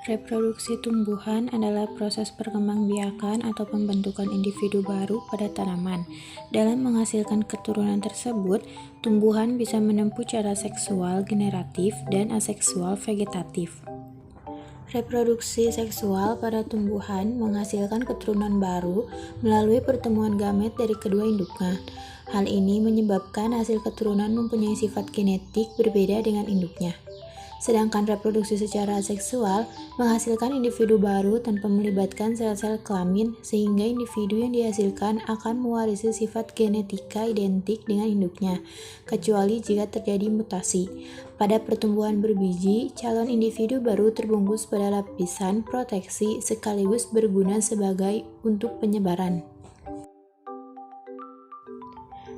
Reproduksi tumbuhan adalah proses perkembangbiakan atau pembentukan individu baru pada tanaman. Dalam menghasilkan keturunan tersebut, tumbuhan bisa menempuh cara seksual generatif dan aseksual vegetatif. Reproduksi seksual pada tumbuhan menghasilkan keturunan baru melalui pertemuan gamet dari kedua induknya. Hal ini menyebabkan hasil keturunan mempunyai sifat genetik berbeda dengan induknya. Sedangkan reproduksi secara seksual menghasilkan individu baru tanpa melibatkan sel-sel kelamin, sehingga individu yang dihasilkan akan mewarisi sifat genetika identik dengan induknya, kecuali jika terjadi mutasi. Pada pertumbuhan berbiji, calon individu baru terbungkus pada lapisan proteksi sekaligus berguna sebagai untuk penyebaran.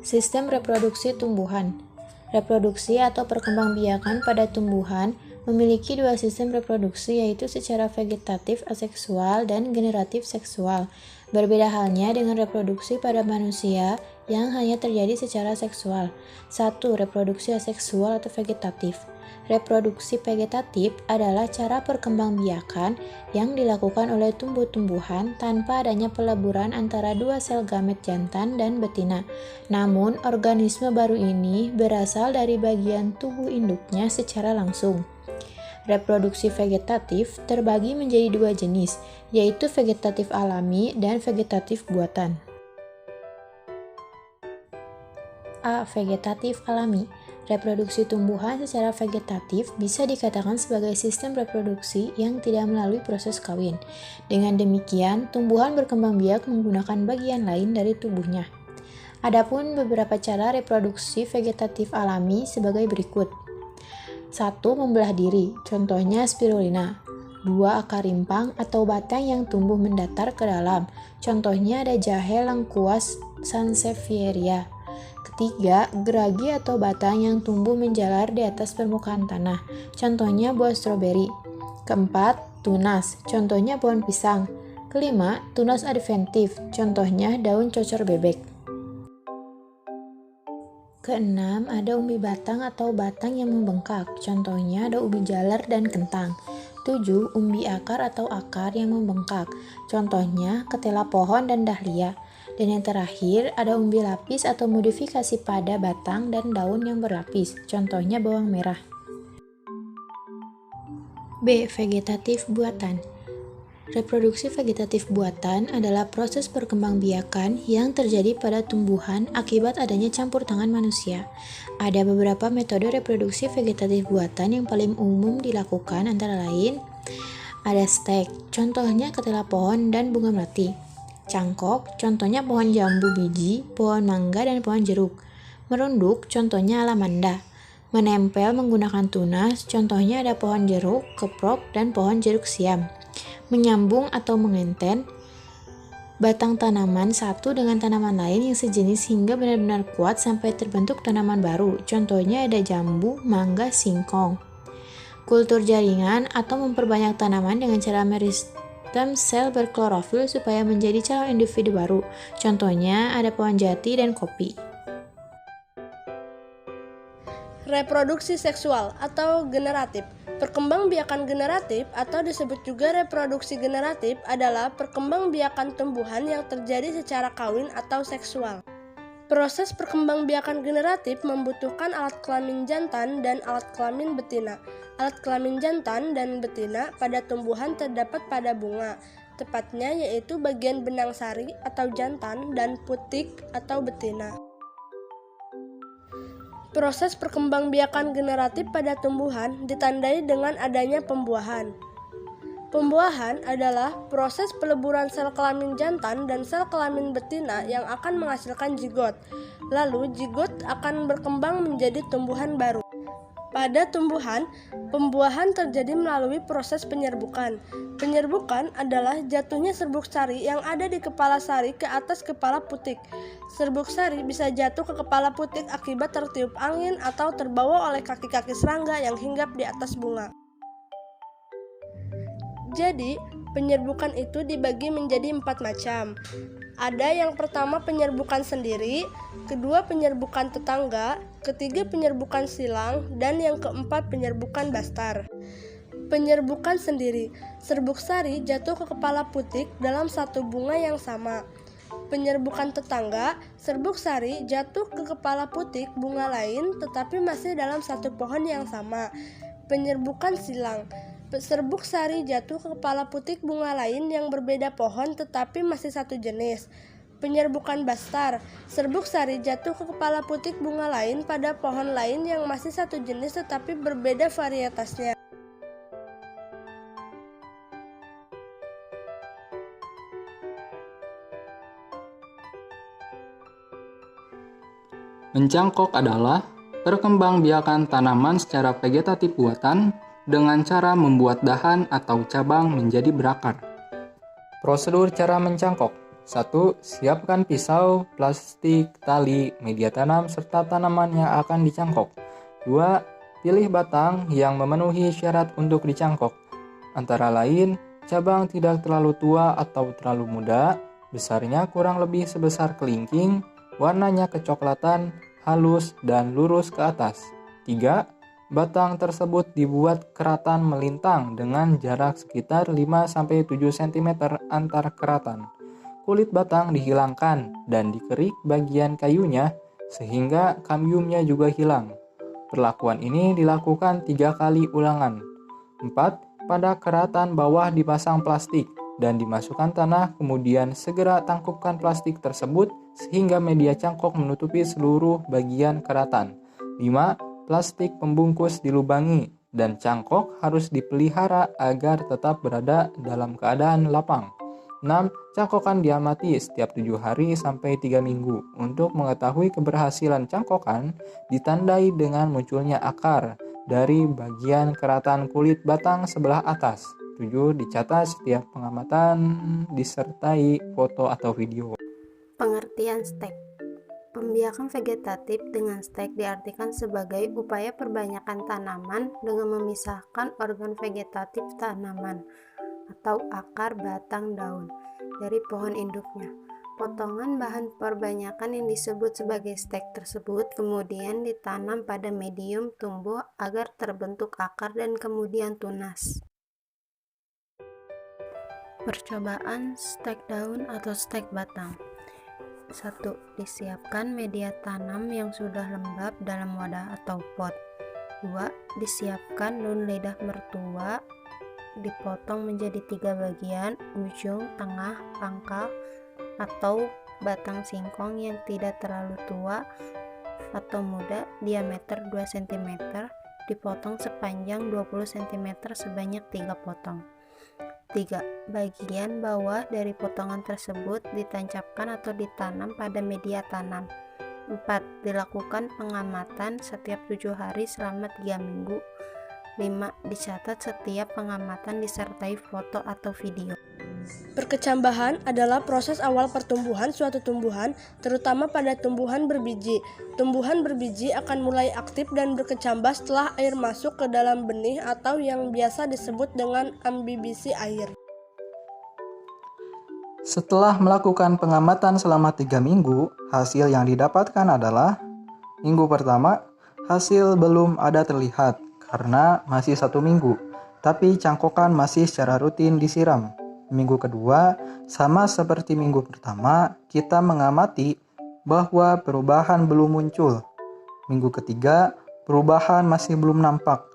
Sistem reproduksi tumbuhan. Reproduksi atau perkembangbiakan pada tumbuhan memiliki dua sistem reproduksi, yaitu secara vegetatif aseksual dan generatif seksual. Berbeda halnya dengan reproduksi pada manusia yang hanya terjadi secara seksual. 1. Reproduksi aseksual atau vegetatif. Reproduksi vegetatif adalah cara perkembangbiakan yang dilakukan oleh tumbuh-tumbuhan tanpa adanya peleburan antara dua sel gamet jantan dan betina. Namun, organisme baru ini berasal dari bagian tubuh induknya secara langsung. Reproduksi vegetatif terbagi menjadi dua jenis, yaitu vegetatif alami dan vegetatif buatan. A. Vegetatif alami. Reproduksi tumbuhan secara vegetatif bisa dikatakan sebagai sistem reproduksi yang tidak melalui proses kawin. Dengan demikian, tumbuhan berkembang biak menggunakan bagian lain dari tubuhnya. Adapun beberapa cara reproduksi vegetatif alami sebagai berikut. 1. Membelah diri, contohnya spirulina. 2. Akar rimpang atau batang yang tumbuh mendatar ke dalam, contohnya ada jahe lengkuas sansevieria. 3. Geragi atau batang yang tumbuh menjalar di atas permukaan tanah, contohnya buah stroberi. 4. Tunas, contohnya pohon pisang. 5. Tunas adventif, contohnya daun cocor bebek. 6. Ada umbi batang atau batang yang membengkak, contohnya ada ubi jalar dan kentang. 7. Umbi akar atau akar yang membengkak, contohnya ketela pohon dan dahlia. Dan yang terakhir, ada umbi lapis atau modifikasi pada batang dan daun yang berlapis, contohnya bawang merah. B. Vegetatif buatan. Reproduksi vegetatif buatan adalah proses perkembangbiakan yang terjadi pada tumbuhan akibat adanya campur tangan manusia. Ada beberapa metode reproduksi vegetatif buatan yang paling umum dilakukan, antara lain ada stek, contohnya ketela pohon dan bunga melati. Cangkok, contohnya pohon jambu biji, pohon mangga, dan pohon jeruk. Merunduk, contohnya alamanda. Menempel menggunakan tunas, contohnya ada pohon jeruk, keprok, dan pohon jeruk siam. Menyambung atau mengenten batang tanaman satu dengan tanaman lain yang sejenis hingga benar-benar kuat sampai terbentuk tanaman baru, contohnya ada jambu, mangga, singkong. Kultur jaringan atau memperbanyak tanaman dengan cara meristem sel berklorofil supaya menjadi calon individu baru, contohnya ada pohon jati dan kopi. Reproduksi seksual atau generatif. Perkembangbiakan generatif atau disebut juga reproduksi generatif adalah perkembangbiakan tumbuhan yang terjadi secara kawin atau seksual. Proses perkembangbiakan generatif membutuhkan alat kelamin jantan dan alat kelamin betina. Alat kelamin jantan dan betina pada tumbuhan terdapat pada bunga, tepatnya yaitu bagian benang sari atau jantan dan putik atau betina. Proses perkembangbiakan generatif pada tumbuhan ditandai dengan adanya pembuahan. Pembuahan adalah proses peleburan sel kelamin jantan dan sel kelamin betina yang akan menghasilkan zigot. Lalu zigot akan berkembang menjadi tumbuhan baru. Pada tumbuhan, pembuahan terjadi melalui proses penyerbukan. Penyerbukan adalah jatuhnya serbuk sari yang ada di kepala sari ke atas kepala putik. Serbuk sari bisa jatuh ke kepala putik akibat tertiup angin atau terbawa oleh kaki-kaki serangga yang hinggap di atas bunga. Jadi, penyerbukan itu dibagi menjadi 4 macam. Ada yang pertama penyerbukan sendiri, kedua penyerbukan tetangga, ketiga penyerbukan silang, dan yang keempat penyerbukan bastar. Penyerbukan sendiri. Serbuk sari jatuh ke kepala putik dalam satu bunga yang sama. Penyerbukan tetangga. Serbuk sari jatuh ke kepala putik bunga lain tetapi masih dalam satu pohon yang sama. Penyerbukan silang. Serbuk sari jatuh ke kepala putik bunga lain yang berbeda pohon tetapi masih satu jenis. Penyerbukan bastar. Serbuk sari jatuh ke kepala putik bunga lain pada pohon lain yang masih satu jenis tetapi berbeda varietasnya. Mencangkok adalah perkembangbiakan tanaman secara vegetatif buatan dengan cara membuat dahan atau cabang menjadi berakar. Prosedur cara mencangkok. 1. Siapkan pisau, plastik, tali, media tanam, serta tanaman yang akan dicangkok. 2. Pilih batang yang memenuhi syarat untuk dicangkok. Antara lain, cabang tidak terlalu tua atau terlalu muda, besarnya kurang lebih sebesar kelingking, warnanya kecoklatan, halus, dan lurus ke atas. 3. Batang tersebut dibuat keratan melintang dengan jarak sekitar 5-7 cm antar keratan. Kulit batang dihilangkan dan dikerik bagian kayunya sehingga kambiumnya juga hilang. Perlakuan ini dilakukan 3 kali ulangan. 4. Pada keratan bawah dipasang plastik dan dimasukkan tanah, kemudian segera tangkupkan plastik tersebut sehingga media cangkok menutupi seluruh bagian keratan. 5. Plastik pembungkus dilubangi dan cangkok harus dipelihara agar tetap berada dalam keadaan lapang. 6. Cangkokan diamati setiap 7 hari sampai 3 minggu. Untuk mengetahui keberhasilan cangkokan, ditandai dengan munculnya akar dari bagian keratan kulit batang sebelah atas. 7. Dicatat setiap pengamatan disertai foto atau video. Pengertian stek. Pembiakan vegetatif dengan stek diartikan sebagai upaya perbanyakan tanaman dengan memisahkan organ vegetatif tanaman atau akar, batang, daun dari pohon induknya. Potongan bahan perbanyakan yang disebut sebagai stek tersebut kemudian ditanam pada medium tumbuh agar terbentuk akar dan kemudian tunas. Percobaan stek daun atau stek batang. 1. Disiapkan media tanam yang sudah lembab dalam wadah atau pot. 2. Disiapkan daun lidah mertua, dipotong menjadi 3 bagian, ujung, tengah, pangkal, atau batang singkong yang tidak terlalu tua atau muda, diameter 2 cm, dipotong sepanjang 20 cm sebanyak 3 potong. 3. Bagian bawah dari potongan tersebut ditancapkan atau ditanam pada media tanam. 4. Dilakukan pengamatan setiap 7 hari selama 3 minggu. 5. Dicatat setiap pengamatan disertai foto atau video. Perkecambahan adalah proses awal pertumbuhan suatu tumbuhan, terutama pada tumbuhan berbiji. Tumbuhan berbiji akan mulai aktif dan berkecambah setelah air masuk ke dalam benih atau yang biasa disebut dengan ambibisi air. Setelah melakukan pengamatan selama 3 minggu, hasil yang didapatkan adalah: minggu pertama, hasil belum ada terlihat karena masih 1 minggu, tapi cangkokan masih secara rutin disiram. Minggu kedua, sama seperti minggu pertama, kita mengamati bahwa perubahan belum muncul. Minggu ketiga, perubahan masih belum nampak.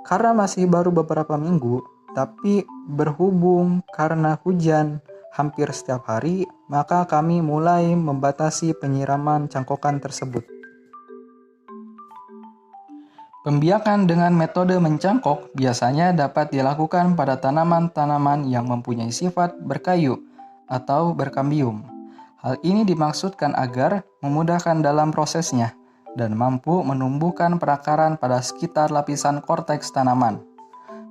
Karena masih baru beberapa minggu, tapi berhubung karena hujan hampir setiap hari, maka kami mulai membatasi penyiraman cangkokan tersebut. Pembiakan dengan metode mencangkok biasanya dapat dilakukan pada tanaman-tanaman yang mempunyai sifat berkayu atau berkambium. Hal ini dimaksudkan agar memudahkan dalam prosesnya dan mampu menumbuhkan perakaran pada sekitar lapisan korteks tanaman.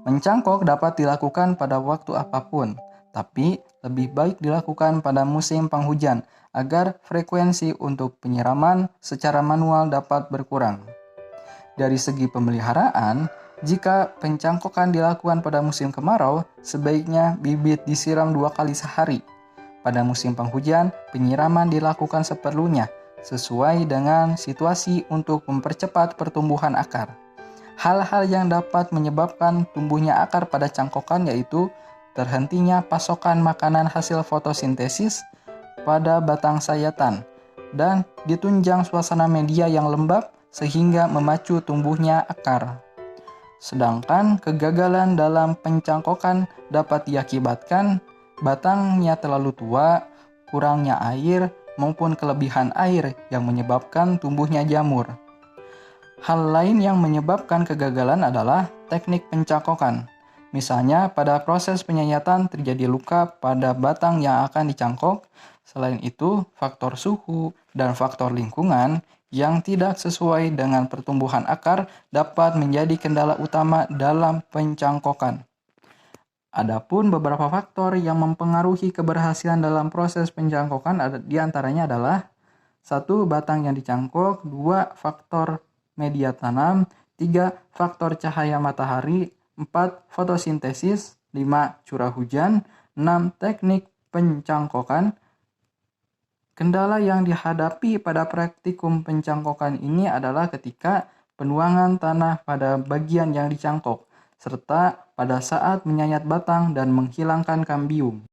Mencangkok dapat dilakukan pada waktu apapun, tapi lebih baik dilakukan pada musim penghujan agar frekuensi untuk penyiraman secara manual dapat berkurang. Dari segi pemeliharaan, jika pencangkokan dilakukan pada musim kemarau, sebaiknya bibit disiram 2 kali sehari. Pada musim penghujan, penyiraman dilakukan seperlunya, sesuai dengan situasi untuk mempercepat pertumbuhan akar. Hal-hal yang dapat menyebabkan tumbuhnya akar pada cangkokan yaitu terhentinya pasokan makanan hasil fotosintesis pada batang sayatan dan ditunjang suasana media yang lembab sehingga memacu tumbuhnya akar. Sedangkan kegagalan dalam pencangkokan dapat diakibatkan batangnya terlalu tua, kurangnya air, maupun kelebihan air yang menyebabkan tumbuhnya jamur. Hal lain yang menyebabkan kegagalan adalah teknik pencangkokan. Misalnya, pada proses penyayatan terjadi luka pada batang yang akan dicangkok. Selain itu, faktor suhu dan faktor lingkungan yang tidak sesuai dengan pertumbuhan akar dapat menjadi kendala utama dalam pencangkokan. Adapun beberapa faktor yang mempengaruhi keberhasilan dalam proses pencangkokan diantaranya adalah 1. Batang yang dicangkok, 2. Faktor media tanam, 3. Faktor cahaya matahari, 4. Fotosintesis, 5. Curah hujan, 6. Teknik pencangkokan. Kendala yang dihadapi pada praktikum pencangkokan ini adalah ketika penuangan tanah pada bagian yang dicangkok, serta pada saat menyayat batang dan menghilangkan kambium.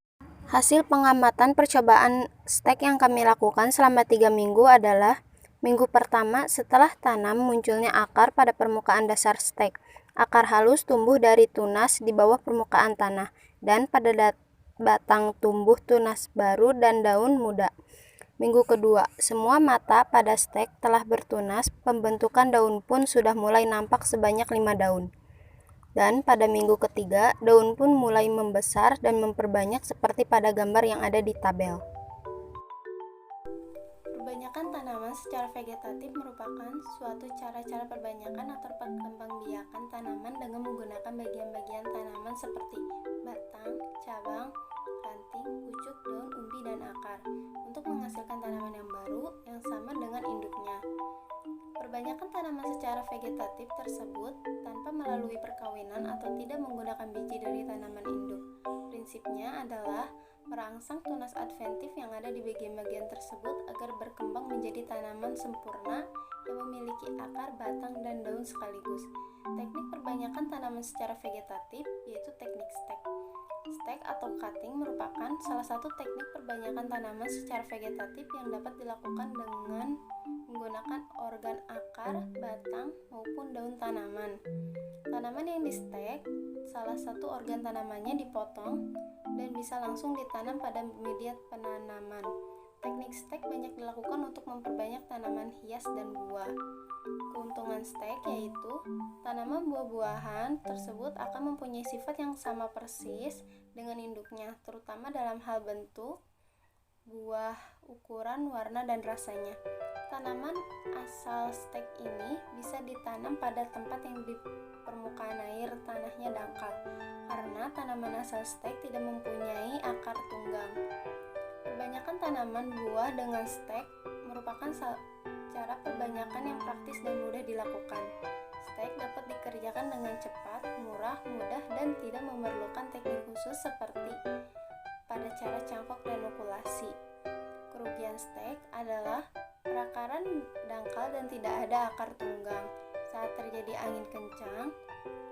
Hasil pengamatan percobaan stek yang kami lakukan selama 3 minggu adalah: minggu pertama, setelah tanam munculnya akar pada permukaan dasar stek. Akar halus tumbuh dari tunas di bawah permukaan tanah, dan pada batang tumbuh tunas baru dan daun muda. Minggu kedua, semua mata pada stek telah bertunas, pembentukan daun pun sudah mulai nampak sebanyak 5 daun. Dan pada minggu ketiga, daun pun mulai membesar dan memperbanyak seperti pada gambar yang ada di tabel. Perbanyakan tanaman secara vegetatif merupakan suatu cara-cara perbanyakan atau perkembangbiakan tanaman dengan menggunakan bagian-bagian tanaman seperti batang, cabang, ranting, pucuk, daun, umbi, dan akar untuk menghasilkan tanaman yang baru yang sama dengan induknya. Perbanyakan tanaman secara vegetatif tersebut tanpa melalui perkawinan atau tidak menggunakan biji dari tanaman induk. Prinsipnya adalah merangsang tunas adventif yang ada di bagian-bagian tersebut agar berkembang menjadi tanaman sempurna yang memiliki akar, batang, dan daun sekaligus. Teknik perbanyakan tanaman secara vegetatif yaitu teknik stek. Stek atau cutting merupakan salah satu teknik perbanyakan tanaman secara vegetatif yang dapat dilakukan dengan menggunakan organ akar, batang, maupun daun tanaman. Tanaman yang di stek, salah satu organ tanamannya dipotong dan bisa langsung ditanam pada media penanaman. Teknik stek banyak dilakukan untuk memperbanyak tanaman hias dan buah. Keuntungan stek yaitu tanaman buah-buahan tersebut akan mempunyai sifat yang sama persis dengan induknya, terutama dalam hal bentuk, buah, ukuran, warna, dan rasanya. Tanaman asal stek ini bisa ditanam pada tempat yang di permukaan air tanahnya dangkal, karena tanaman asal stek tidak mempunyai akar tunggang. Perbanyakan tanaman buah dengan stek merupakan cara perbanyakan yang praktis dan mudah dilakukan. Stek dapat dikerjakan dengan cepat, murah, mudah, dan tidak memerlukan teknik khusus seperti pada cara cangkok dan okulasi. Kerugian stek adalah perakaran dangkal dan tidak ada akar tunggang. Saat terjadi angin kencang,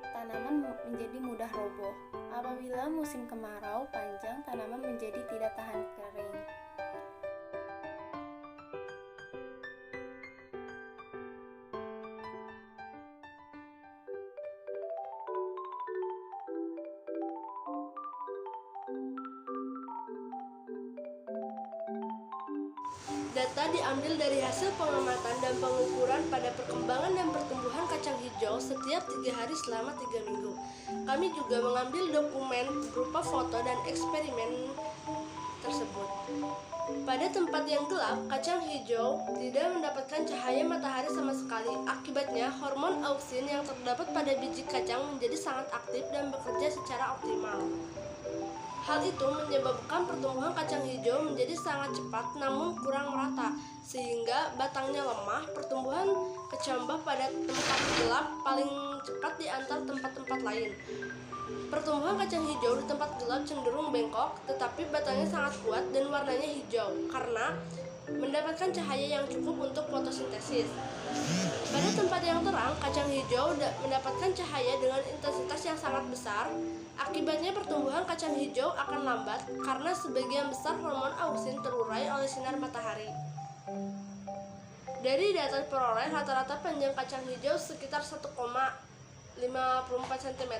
tanaman menjadi mudah roboh. Apabila musim kemarau panjang, tanaman menjadi tidak tahan kering. Data diambil dari hasil pengamatan dan pengukuran pada perkembangan dan pertumbuhan kacang hijau setiap 3 hari selama 3 minggu. Kami juga mengambil dokumen berupa foto dan eksperimen tersebut. Pada tempat yang gelap, kacang hijau tidak mendapatkan cahaya matahari sama sekali. Akibatnya, hormon auksin yang terdapat pada biji kacang menjadi sangat aktif dan bekerja secara optimal. Hal itu menyebabkan pertumbuhan kacang hijau menjadi sangat cepat namun kurang merata, sehingga batangnya lemah. Pertumbuhan kecambah pada tempat gelap paling cepat di antara tempat-tempat lain. Pertumbuhan kacang hijau di tempat gelap cenderung bengkok, tetapi batangnya sangat kuat dan warnanya hijau karena mendapatkan cahaya yang cukup untuk fotosintesis. Pada tempat yang terang, kacang hijau mendapatkan cahaya dengan intensitas yang sangat besar. Akibatnya pertumbuhan kacang hijau akan lambat karena sebagian besar hormon auksin terurai oleh sinar matahari. Dari data diperoleh, rata-rata panjang kacang hijau sekitar 1,54 cm.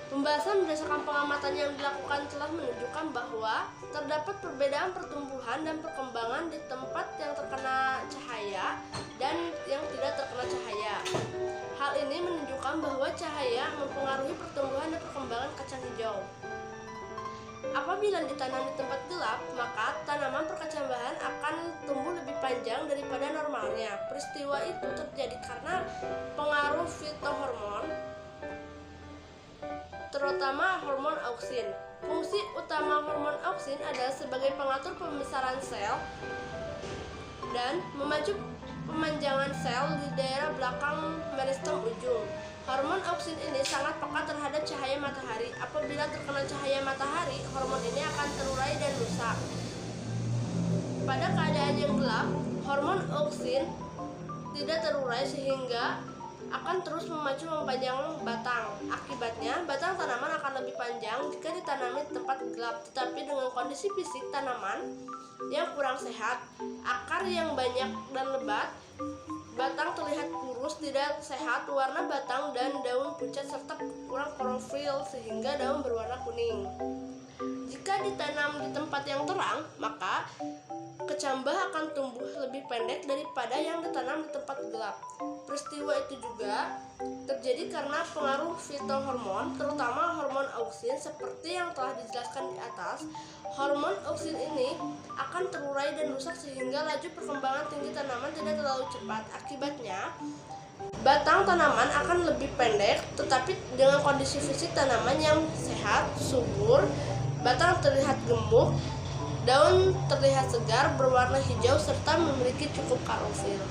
Pembahasan berdasarkan pengamatan yang dilakukan telah menunjukkan bahwa terdapat perbedaan pertumbuhan dan perkembangan di tempat yang terkena cahaya dan yang tidak terkena cahaya. Hal ini menunjukkan bahwa cahaya mempengaruhi pertumbuhan dan perkembangan kacang hijau. Apabila ditanam di tempat gelap, maka tanaman perkecambahan akan tumbuh lebih panjang daripada normalnya. Peristiwa itu terjadi karena pengaruh fitohormon, terutama hormon auksin. Fungsi utama hormon auksin adalah sebagai pengatur pembesaran sel dan memacu pemanjangan sel di daerah belakang meristem ujung. Hormon auksin ini sangat peka terhadap cahaya matahari. Apabila terkena cahaya matahari, hormon ini akan terurai dan rusak. Pada keadaan yang gelap, hormon auksin tidak terurai sehingga akan terus memacu memanjang batang. Akibatnya, batang tanaman akan lebih panjang jika ditanami di tempat gelap. Tetapi dengan kondisi fisik tanaman yang kurang sehat, akar yang banyak dan lebat, batang terlihat kurus, tidak sehat, warna batang dan daun pucat serta kurang klorofil sehingga daun berwarna kuning. Jika ditanam di tempat yang terang, maka kecambah akan tumbuh lebih pendek daripada yang ditanam di tempat gelap. Peristiwa itu juga terjadi karena pengaruh fitohormon, terutama hormon auksin. Seperti yang telah dijelaskan di atas, hormon auksin ini akan terurai dan rusak sehingga laju perkembangan tinggi tanaman tidak terlalu cepat. Akibatnya, batang tanaman akan lebih pendek, tetapi dengan kondisi fisik tanaman yang sehat, subur, batang terlihat gemuk, daun terlihat segar, berwarna hijau, serta memiliki cukup klorofil.